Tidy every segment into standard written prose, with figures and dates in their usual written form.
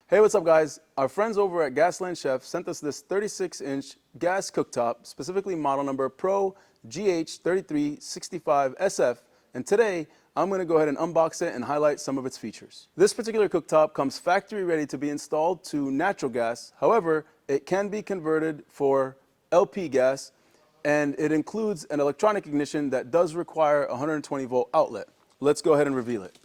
Hey, what's up guys? Our friends over at GASLAND Chef sent us this 36-inch gas cooktop, specifically model number Pro GH3365SF, and today I'm going to go ahead and unbox it and highlight some of its features. This particular cooktop comes factory ready to be installed to natural gas. However, it can be converted for LP gas, and it includes an electronic ignition that does require a 120 volt outlet. Let's go ahead and reveal it.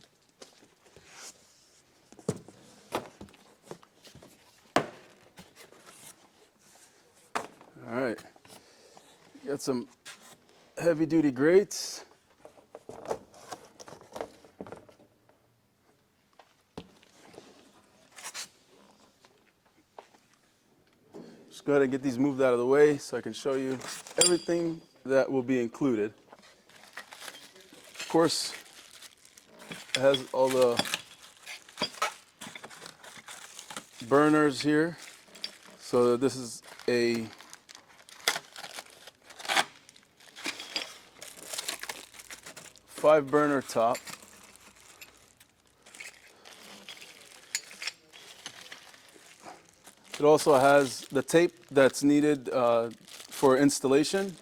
All right, got some heavy duty grates. Just go ahead and get these moved out of the way so I can show you everything that will be included. Of course, it has all the burners here. So this is a five-burner top. It also has the tape that's needed for installation.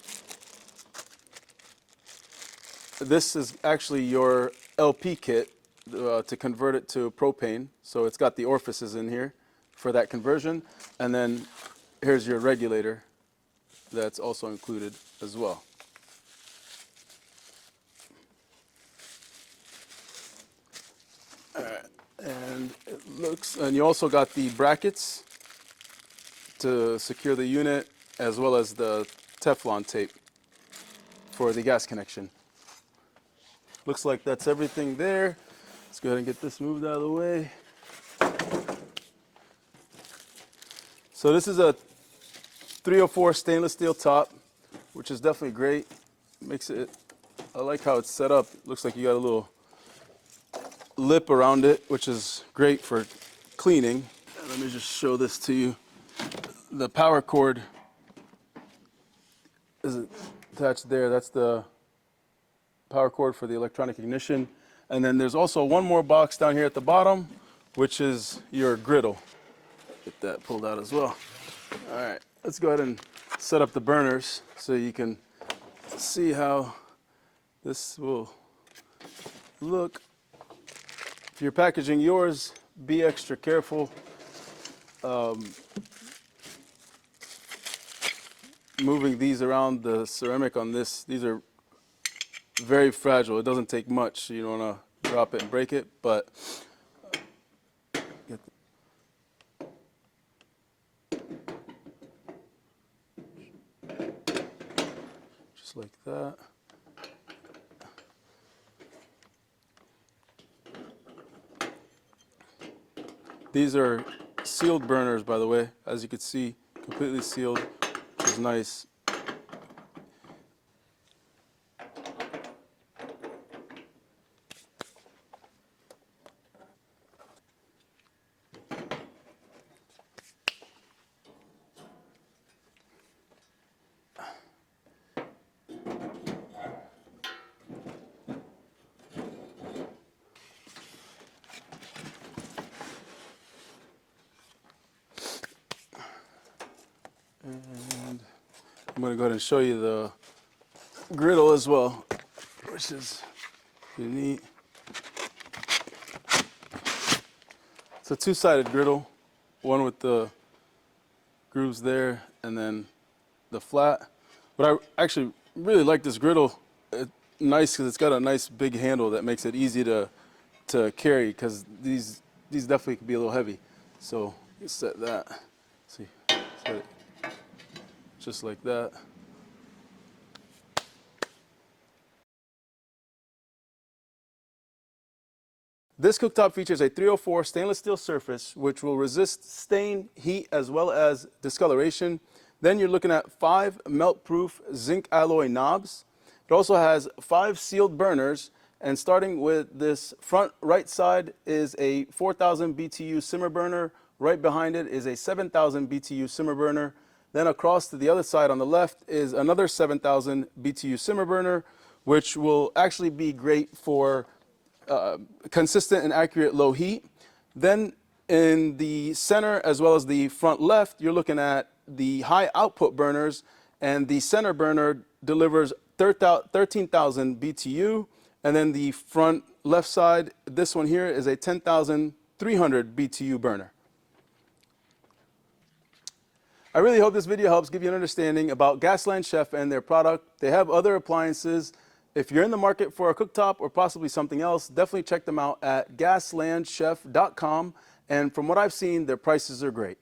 This is actually your LP kit to convert it to propane. So it's got the orifices in here for that conversion. And then here's your regulator that's also included as well. All right. And it looks, and you also got the brackets to secure the unit, as well as the Teflon tape for the gas connection. Looks like that's everything there. Let's go ahead and get this moved out of the way. So this is a 304 stainless steel top, which is definitely great. Makes it, I like how it's set up. Looks like you got a little lip around it, which is great for cleaning. And let me just show this to you. The power cord is attached there. That's the power cord for the electronic ignition. And then there's also one more box down here at the bottom, which is your griddle. Get that pulled out as well. All right, let's go ahead and set up the burners so you can see how this will look. If you're packaging yours, be extra careful. Moving these around the ceramic on this, these are very fragile. It doesn't take much. You don't want to drop it and break it, but just like that. These are sealed burners, by the way, as you can see, completely sealed, which is nice. And I'm going to go ahead and show you the griddle as well, which is pretty neat. It's a two-sided griddle, one with the grooves there and then the flat. But I actually really like this griddle. It's nice because it's got a nice big handle that makes it easy to carry, because these definitely can be a little heavy. So you set that. See, set it just like that. This cooktop features a 304 stainless steel surface, which will resist stain, heat, as well as discoloration. Then you're looking at 5 melt-proof zinc alloy knobs. It also has 5 sealed burners, and starting with this front right side is a 4,000 BTU simmer burner. Right behind it is a 7,000 BTU simmer burner. Then across to the other side on the left is another 7,000 BTU simmer burner, which will actually be great for consistent and accurate low heat. Then In the center as well as the front left, you're looking at the high output burners, and the center burner delivers 13,000 BTU, and then the front left side, this one here is a 10,300 BTU burner. I really hope this video helps give you an understanding about GASLAND Chef and their product. They have other appliances. If you're in the market for a cooktop or possibly something else, definitely check them out at gaslandchef.com. And from what I've seen, their prices are great.